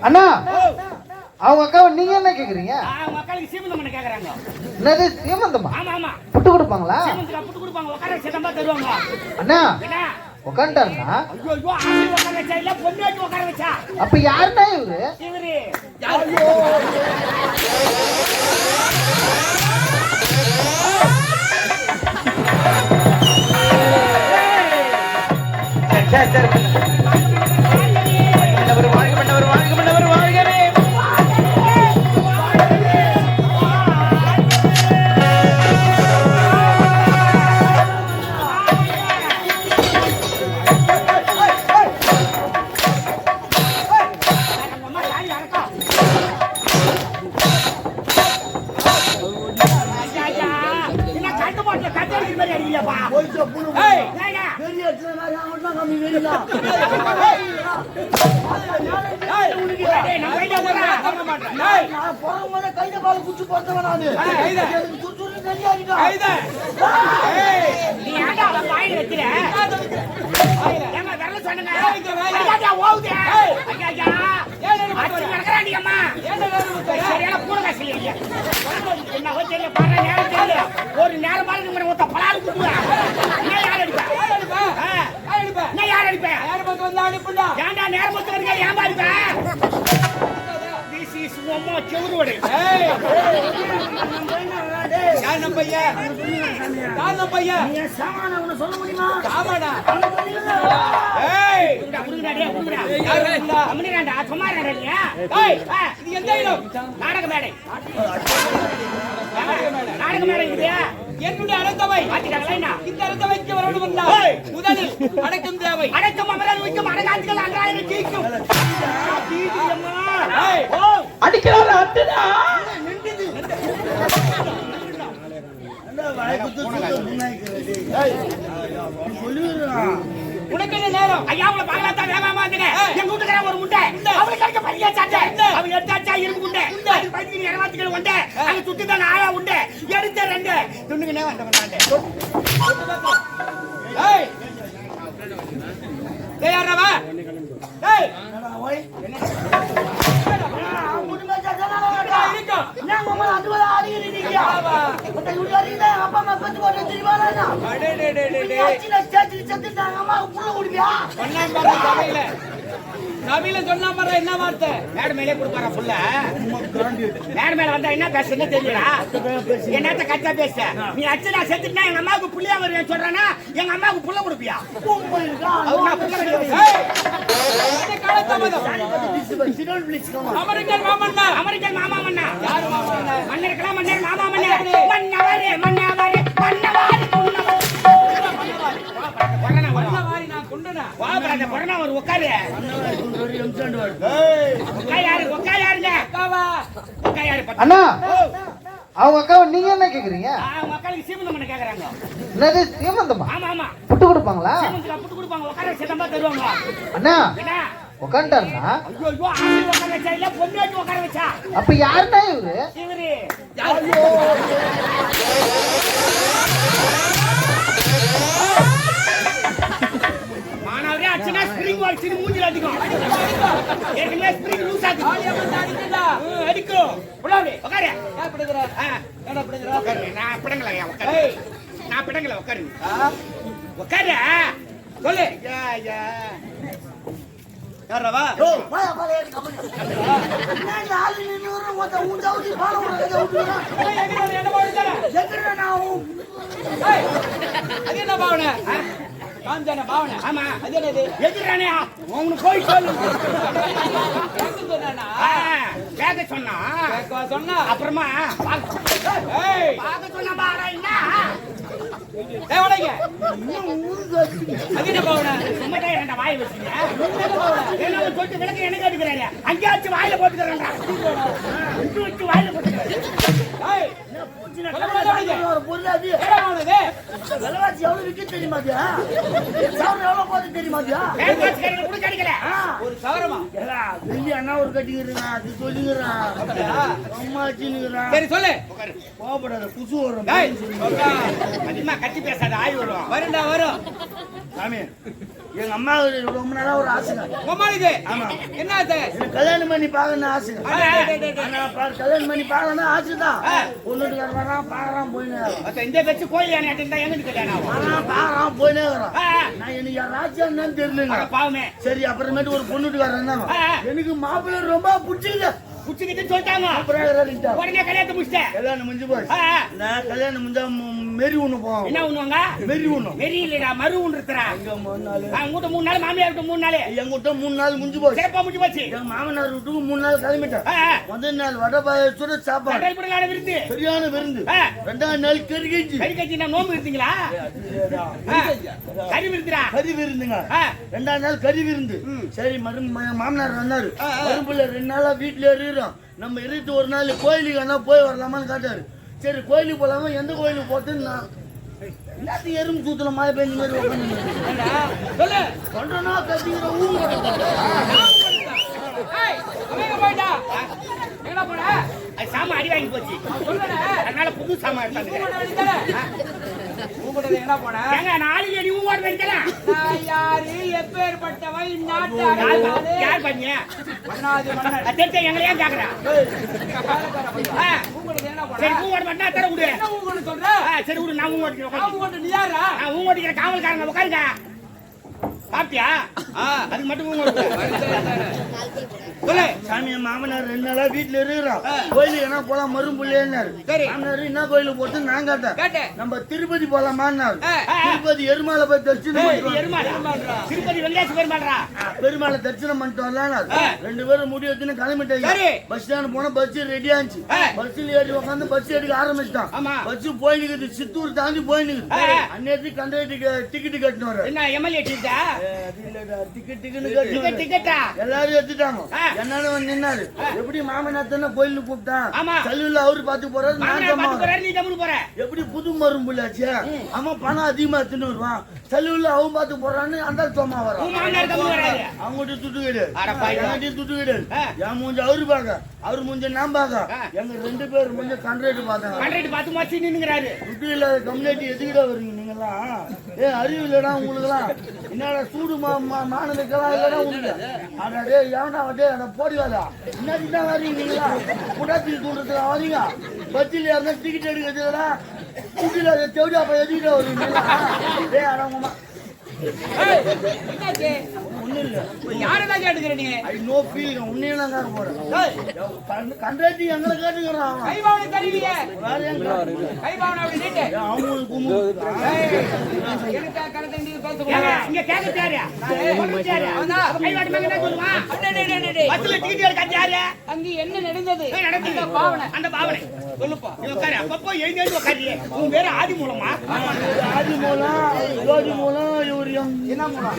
அண்ணா அவங்க அக்காவை நீங்க என்ன கேக்குறீங்க? அவங்க அக்காளுக்கு சீமந்தம் பண்ண கேக்குறாங்க. என்னது சீமந்தமா? ஆமா ஆமா. புட்டு கொடுப்பாங்களா? சீமந்தத்துக்கு புட்டு கொடுப்பாங்க. உட்கார சேதமா தருவாங்க. அண்ணா என்ன உட்கார்ந்தாருனா? ஐயோ ஐயோ ஆளு உட்கார வச்சா இல்ல பொண்ணு வச்சு உட்கார வச்சா? அப்ப யாருன்னா இவரு? இவரு ஐயோ சரி ஒரு நேரம் பலாறு குடுவேன். யார் அடிப்பேன்? ஏன்டா நேரம் ஏன் அடிப்பேன்? செவுருவடை சொல்ல முடியுமா? நாடக மேடை நாடக மேடை என்னுடைய அடக்கவை இந்த அடக்கவைக்கு வரணும். முதலில் அடக்கம் தேவை. அடக்கம் அமரால் வைக்கும் அடக்காட்சிகள் அன்றாயிரம் ஜெயிக்கும். அடிக்கிறார் அத்துடா உனக்கு நேரம் ஐயா அவளை பாக்கலாத்தா வேகமா வந்துங்க. எங்க வீட்டுக்கார ஒரு முட்டை அவளுக்கு கிடைக்க பரியா சாட்டை அவள் எடுத்தாச்சா இருக்கு முட்டை அது பதினி இரவாத்துக்கள் உண்டை அங்க சுத்தி தான் ஆயா உண்டை எடுத்த ரெண்டு துண்ணுக்குனே வந்தவனாண்டே. ஏய் தயாரவா? ஏய் ஓய் என்ன முடுங்க ஜனனா இருக்கா நான் மாமா அதுவா ஆடிறீங்க மத்த யூடியாரில அப்பா அம்மா பத்தி போட்டு தெரிவானா அடே டே டே டே சின்ன சாச்சி சத்திட்டாங்க அம்மா புள்ள குடியா சொன்னா பாரு சபையில நபில சொன்னா பாரு என்ன வார்த்தை மேட மேலே குடுப்பாரா புள்ள மேட மேல வந்தா என்ன பேசுன்னு தெரியல என்னத்த கட்ட பேச நீ அச்சனா செத்துட்டா எங்க அம்மாவுக்கு புள்ளையா வருவேன்னு சொல்றானா எங்க அம்மாவுக்கு புள்ள குடுப்பியா அவங்க புள்ள ஏய் என்ன காலத்தமதம் அமெரிக்கன் மாமன்னா அமெரிக்கன் மாமா மன்னா யார் மாமா மன்னர்களா மன்னர் மாமா மன்னர் மன்னவரே மன்னவரே மன்னவாரி மன்னவாரி நான் குண்டனா வா பிரதர் கொரோனா ஒரு உட்காரு உட்காருங்க அண்ணா அவங்க அக்காவை நீங்க என்ன கேக்குறீங்க? அவங்க அக்காளுக்கு சீமந்தம் பண்ண கேக்குறாங்க. என்னது சீமந்தமா? ஆமா ஆமா. புட்டு கொடுப்பாங்களா? சீமந்தத்துக்கு புட்டு கொடுப்பாங்க. உட்கார சேதமா தருவாங்க. அண்ணா என்ன உட்கார்ந்தாருனா? ஐயோ ஐயோ ஆளு உட்கார வச்சா இல்ல பொண்ணு வச்சு உட்கார வச்சா? அப்ப யாருன்னா இவரு? இவரு ஐயோ மானவரே அச்சனா ஸ்ப்ரிங் வால்ஸ் மூஞ்சில அடிக்கும். ஏற்கனவே ஸ்ப்ரிங் லூஸ் ஆச்சு. ஆளியா வந்து அடிக்குதா? அடிக்கும். புலாவே உட்காரு. ஏன் பிடிங்கற? ஏன்டா பிடிங்கற? உட்காரு. நான் பிடங்கலையா உட்காரு. ஏய் நான் பிடங்கல உட்காரு. உட்காரு. சொல்லு. யா யாரவா? ஓ வாயா பாலே கம்பெனி. நான் ஆளு நின்னுற மொத்த ஊஞ்சாவுதி பால உனக்கு ஊத்துறா. ஏய் எங்கடா என்ன பாடுறா? எங்கடா நான் ஏய் அது என்ன பாவன? காஞ்சன பாவன. ஆமா அது என்னது? எங்கடா உனக்கு போய் சொல்லு. கேக்க சொன்னானா? கேக்க சொன்னா. கேக்க சொன்னா அப்புறமா ஏய் பாக்க சொன்னா பாடா என்ன? ஏய் ஓடுங்க. அது என்ன பாவன? சும்மாடா என்ன வாய் வச்சிங்க? என்ன சொல்லிட்டு விளக்க என்ன கேக்குறாரு? அங்கேயாச்சு வாயில போட்டுக்கறேன்டா. இங்க வச்சு வாயில போட்டுக்கறேன். ஏய் ஒரு பொருள் அது விலைவாசி எவ்வளவு விற்க தெரியுமாதியா சவரம் எவ்வளவு போது தெரியுமாதியா ஒரு சவரமா வெள்ளி அண்ணா ஒரு கட்டிக்கிறேன் அது சொல்லிக்கிறான் அம்மா வச்சுக்கிறான் சரி சொல்லு கோபப்படாத குசு வரும் அதிகமா கட்டி பேசாத ஆய் வரும் வருண்டா வரும் சாமி எங்க அம்மா ரொம்ப நாளா ஒரு ஆசைங்க உமாளுக்கு ஆமா என்ன ஆசை எனக்கு கல்யாணம் பண்ணி பார்க்கணும் ஆசைங்க கல்யாணம் பண்ணி பார்க்கணும் ஆசைதான் பொண்ணுட்டு வரான் பாக்குறான் போயின்னு இந்த வச்சு கோயில் இருந்தா எங்கிட்டு கல்யாணம் வரான் பாக்குறான் போயினே வரான் நான் எனக்கு ராஜா என்னன்னு தெரியலங்க பாவமே சரி அப்புறமேட்டு ஒரு பொண்ணுட்டு வரேன் எனக்கு மாப்பிள்ளை ரொம்ப பிடிச்சிருக்கு குச்சிக்கிட்டு சொல்லிட்டாங்க உடனே கல்யாணத்தை முடிச்சிட்டேன் கல்யாணம் முடிஞ்சு போய் நான் கல்யாணம் முடிஞ்சா மெரி ஒண்ணு போவோம் என்ன பண்ணுவாங்க மெரி ஒண்ணு மெரி இல்லடா மறு ஒண்ணு இருக்கிறா எங்க 3 நாள் உங்ககிட்ட 3 நாள் மாமியார் விட்டு 3 நாள் எங்க விட்ட 3 நாள் முடிஞ்சு போய் சிறப்பா முடிஞ்சு போச்சு எங்க மாமனார் விட்டுக்கு 3 நாள் கிளம்பிட்டேன் முதல் நாள் வடை பாயசோட சாப்பாடு கடற்படலான விருந்து சரியான விருந்து ரெண்டாவது நாள் கறி கஞ்சி கறி கஞ்சி நான் நோம்பு இருந்தீங்களா கறி விருந்துடா கறி விருந்துங்க ரெண்டாவது நாள் கறி விருந்து சரி மாமனார் வந்தாரு மறுபடியும் 2 நாளா வீட்டுல இருக்கிறோம் நம்ம இருட்டு ஒரு நாள் கோயிலுக்கு வேணா போய் வரலாமான்னு காட்டாரு சரி கோயிலுக்கு போலாமா எந்த கோயிலுக்கு போட்டுன்னு நான் எல்லாத்தையும் எறும்பு சூத்துல மாய பெஞ்சு மாதிரி சொல்லு சொல்றேன்னா கத்திக்கிற ஊர் போயிட்டா எங்கடா போன சாமா அடி வாங்கி போச்சு அதனால புது சாமா என்ன போன நாளைக்கு நீ ஊர் வைக்கலாம் யாரு எப்பேற்பட்டவன் யார் பண்ண எங்களையா கேக்குறேன் சரி ஊங்கோட மட்டும் தர விடு சொல்ற சரி விடு நான் ஊங்கோட்டு நீ யாரா ஊங்கோட்டிக்கிற காவல்காரங்க உட்காருங்க சாப்பிட்டியா அதுக்கு மட்டும் சாமி மாமனார் 2 நாளா வீட்டுல இருக்கிறோம் கோயிலுக்கு என்ன போலாம் மரும்புள்ளேன்னாரு மாமனார் என்ன கோயிலுக்கு போட்டு நான் கேட்டேன் நம்ம திருப்பதி போலாமான்னாரு திருப்பதி எருமாலை போய் தரிசனம் திருப்பதி வெங்கடேஷ் பெருமாளை தரிசனம் பண்ணிட்டு வரலாம் 2 பேரும் முடி வச்சுன்னு கிளம்பிட்டாங்க பஸ் ஸ்டாண்ட் போனா பஸ் ரெடி ஆச்சு பஸ்ல ஏறி உட்காந்து பஸ் எடுக்க ஆரம்பிச்சிட்டான் பஸ் போய் நிக்குது சித்தூர் தாண்டி போய் நிக்குது அன்னைக்கு கண்டக்டர் டிக்கெட் கட்டணும் எல்லாரும் எடுத்துட்டாங்க என்னன்னு நின்னாரு எப்படி மாமனார் கோயிலுக்கு கூப்பிட்டான் கல்லூரில அவரு பாத்து போறாரு எப்படி புது மரும் புள்ளாச்சு அவன் பணம் அதிகமா எடுத்துன்னு வருவான் கல்லூரில அவன் பாத்து போறான்னு அந்த சோமா வரான் அவங்ககிட்ட துட்டு கிடையாது துட்டு கிடையாது என் மூஞ்ச அவரு பாக்க அவரு மூஞ்ச நான் பாக்க எங்க 2 பேர் மூஞ்ச கண்ட்ரேட் பார்த்தாங்க துட்டு இல்லாத கம்யூனிட்டி எதுக்கிட்ட வருவீங்க நீங்கெல்லாம் அறிவு இல்லடா உங்களுக்கு எல்லாம் என்னடா சூடு மாணவிக்கலாம் இல்லடா உங்களுக்கு அடே எவனா வட்டே போடி வாடா என்ன வரீங்க நீங்களா புடாத்தி தூண்டுறதுல வரீங்க பஸ்ஸில் யாருன்னா டிக்கெட் எடுக்கிறதுடா துட்டில தேவையா அப்ப எதுக்கிட்ட வருவீங்களா அடங்கம்மா யாரதான் கேட்டுக்கிற நீ ஐ நோ ஃபீல் உன்னையெல்லாம் கேட்க போறேன் கண்டாட்டி எங்களை கேட்டுக்கிறான் கைபாவனை தருவீங்க கைபாவனை அப்படி நீட்டு அவங்களுக்கு இங்க கேட்க தேரியா கைவாட்டு மகன் தான் சொல்லுவான் பஸ்ல டிக்கெட் எடுக்க யாரு அங்க என்ன நடந்தது அந்த பாவனை சொல்லுப்பா உட்காரு அப்பப்போ எழுந்து உட்காரு உன் பேரு ஆதி மூலமா ஆதி மூலம் ஜோதி மூலம் இவர் என்ன மூலம்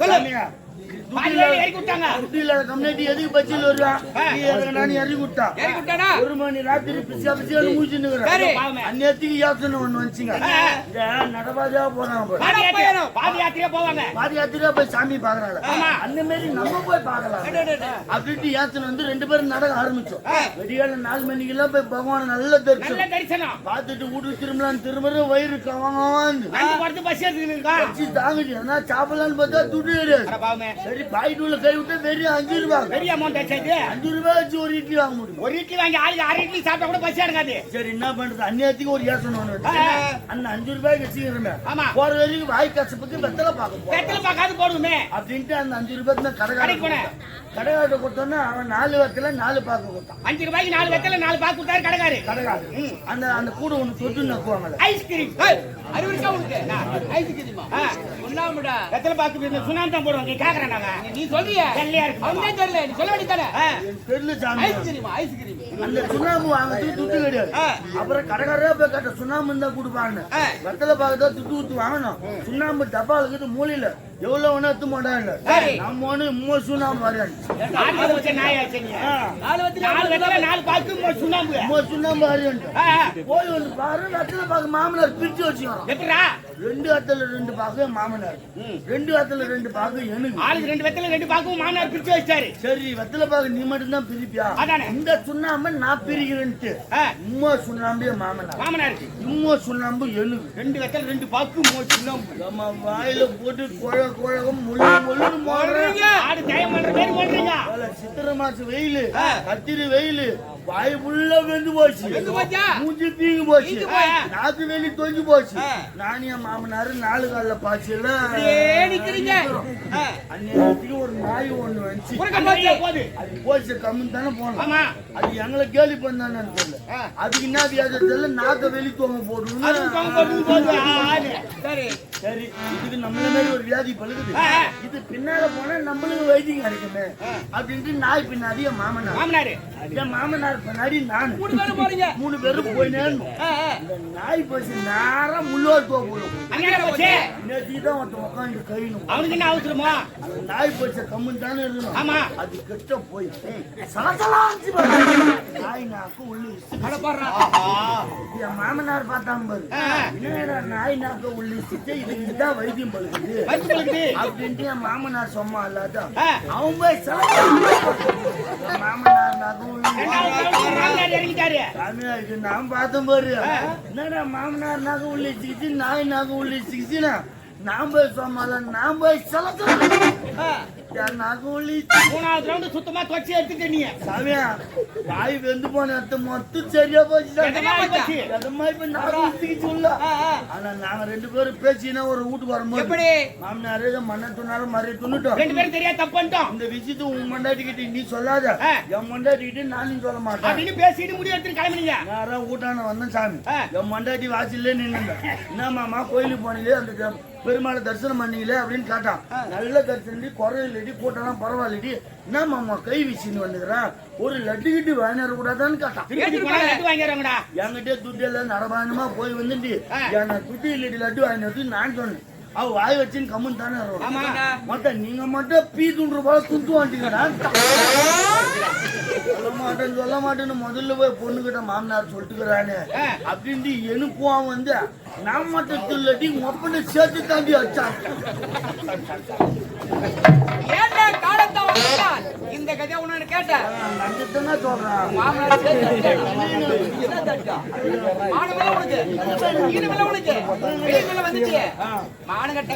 சொல்லுங்க எதுக்கு பச்சில் வருவான் இறங்கி விட்டான் 1 மணி ராத்திரி பிசியா பிசியான்னு மூச்சுன்னு அந்நேரத்துக்கு யோசனை ஒண்ணு வந்துச்சுங்க நடபாதையா போறாங்க பாத யாத்திரையா போய் சாமி பாக்குறாங்க அந்த மாதிரி நம்ம போய் பாக்கலாம் அப்படின்ட்டு யோசனை வந்து 2 பேரும் நடக்க ஆரம்பிச்சோம் வெடிகால 4 மணிக்கு எல்லாம் போய் பகவான் நல்ல தரிசனம் பார்த்துட்டு வீட்டுக்கு திரும்ப வயிறு கவாந்து தாங்குச்சு ஆனா சாப்பிடலான்னு பார்த்தா துட்டு கிடையாது சரி பாய்டுல கை விட்டு வெறும் 5 ரூபாய் பெரிய அமௌண்ட் ஆச்சு 5 ரூபாய் வச்சு ஒரு இட்லி வாங்க முடியும் ஒரு இட்லி வாங்கி ஆளுக்கு 6 இட்லி சாப்பிட்டா கூட பசி எடுக்காது சரி என்ன பண்றது அந்நியத்துக்கு ஒரு யோசனை அந்த 5 ரூபாய்க்கு வச்சுக்கிறேன் போற வரைக்கும் வாய் கசப்புக்கு வெத்தலை பார்க்காது போடுவோமே அப்படின்ட்டு அந்த 5 ரூபாய்க்கு கடைக்காரட்ட கொடுத்தோன்னா அவன் 4 வெத்தலை 4 பாக்கு கொடுத்தான் 5 ரூபாய்க்கு 4 வெத்தலை 4 பாக்கு கொடுத்தாரு கடைக்காரர் அந்த கூட ஒண்ணு தொட்டு நக்குவாங்கல்ல ஐஸ்கிரீம் அறிவுக்கா உனக்கு ஐஸ்கிரீமா ஒண்ணாமடா வெத்தலை பாக்கு சுனாந்தம் போடுவாங்க கேக்குறாங்க நீ சொல்றியா தெரியலையா இருக்கு அவனே தெரியல நீ சொல்ல வேண்டியதானே தெரியல சாமி ஐஸ்கிரீம் அந்த சுண்ணாம்பு வாங்கறதுக்கு துட்டு கிடையாது. அப்புறம் கடைக்காரரே போய் கேட்ட சுண்ணாம்பு இருந்தா கொடுப்பான்னு. வெத்தலை பாக்கத்தான் துட்டு ஊத்து வாங்கணும். சுண்ணாம்பு டப்பா இருக்குது மூலையில எவ்வளவு ஒண்ணு எடுத்து மாட்டாங்க. நம்ம ஒண்ணு மூணு சுண்ணாம்பு வரையாங்க. சுண்ணாம்பு வரையாண்டு போய் வந்து பாரு. வெத்தலை பாக்கு மாமனார் பிரிச்சு வச்சுக்கணும். 2 இடத்துல 2 பாக்கு மாமனார், 2 இடத்துல 2 பாக்கு எனக்கு. ஆளுக்கு 2 வெத்தலை 2 பாக்கு மாமனார் பிரிச்சு வச்சாரு. சரி வெத்தலை பாக்கு நீ மட்டும் தான் பிரிப்பியா? இந்த சுண்ணாம்பு நான் பிரிக்கிறேன்ட்டு உம்மா சுண்ணாம்பே மாமனாருக்கு, உம்மா சுண்ணாம்பு எனக்கு. 2 வெத்தலை 2 பாக்கு மூணு சுண்ணாம்பு நம்ம வாயில போட்டு குழகம் முள்ளு முள்ளுன்னு போடுறீங்க. ஆடு தயம் பண்ற மாதிரி பண்றீங்க. சித்திரை மாசம் வெயிலு, கத்திரி வெயிலு, வாய் ஃபுல்ல வெந்து போச்சு, மூஞ்சி தீங்கி போச்சு, நாக்கு வெளி தொங்கி போச்சு. நானிய மாமனாரு 4 கால்ல பாய்ச்சல அன்னைக்கு ஒரு நாய் ஒண்ணு வந்துச்சு. அது போச்சு கம்மி தானே போனோம். அது எங்களை கேள்வி பண்ணானு தெரியல. அதுக்கு என்ன வியாதி தெரியல. நாக்க வெளி தோங்க போடுவோம். சரி இதுக்கு நம்மள மாதிரி ஒரு வியாதி பழுகுது. இது பின்னால போனா நம்மளுக்கு வைத்தியம் கிடைக்குமே அப்படின்ட்டு நாய் பின்னாடி என் மாமனார், என் மாமனார் பின்னாடி நான் 3 பேரும் போயினே. இந்த நாய் போச்சு நேரா முள்ளோர் போகும். நேற்றுதான் ஒருத்தன் உட்காந்து கழிணும். அவனுக்கு என்ன அவசரமா? அந்த நாய் போச்ச கம்முன்னு தானே இருக்கணும். ஆமா அது கிட்ட போய் சலசலாச்சு நாய் நாக்கு உள்ளு என் மாமனார் பார்த்தாங்க பாரு. என்னடா நாய் நாக்க உள்ளு இதுதான் வைத்தியம் பழுகுது அப்படின்ட்டு என் மாமனார் சொம்மா இல்லாத அவன் போய் மாமனார் நாக்கு நான் பார்த்தேன் பாரு. என்னடா மாமனார் நாக்க உள்ள சிக்கிச்சு நாய் நாக்க உள்ள சிக்கிச்சுனா நான் போய் சொம்மால நான் போய் சுத்தமா தொச்சு எடுத்துட்டு நீ சாமியா வாய் வெந்து போன இடத்த மொத்தம் சரியா போச்சு. ஆனா நாங்க 2 பேரும் பேசினா ஒரு வீட்டுக்கு வரும்போது மாமனாரே மண்ணை துணாலும் மறைய துண்ணுட்டோம். 2 பேரும் தெரியா தப்பு பண்ணிட்டோம். இந்த விஷயத்த உன் மண்டாட்டிக்கிட்ட நீ சொல்லாத, என் மண்டாட்டிக்கிட்ட நானும் சொல்ல மாட்டேன் அப்படின்னு பேசிட்டு முடிவு எடுத்து கிளம்பினீங்க. யாரா ஊட்டான வந்தேன் சாமி. என் மண்டாட்டி வாசல்லே நின்னுங்க. என்ன மாமா கோயிலுக்கு போனீங்களே அந்த பெருமாளை தரிசனம் பண்ணீங்களே அப்படின்னு கேட்டான். நல்ல தரிசனம் குறையிலடி போட்டாலும் பரவாயில்லடி. என்ன மாமா கை வீசின்னு வந்துக்கிறான், ஒரு லட்டு கிட்டு வாங்கினார கூடாதான்னு கேட்டான். என்கிட்ட துட்டு எல்லாம் நடபானமா போய் வந்துட்டு என்ன துட்டு இல்லடி லட்டு வாங்கினது நான் சொன்னேன். அவ வாய் வச்சுன்னு கம்முன்னு தானே மொத்தம் நீங்க மட்டும் பீ துண்டு போல துண்டு வாண்டிங்கடா. சொல்ல மாட்டேன்னு முதல்ல போய் பொண்ணுகிட்ட மாமனார் சொல்லிட்டுக்கிறானே அப்படின்ட்டு எனக்கும் வந்து நான் மட்டும் சொல்லி மொப்பனை சேர்த்து தாண்டி வச்சான். இந்த கதையை உன்ன கேட்டேன் சொல்றேன். மானகட்ட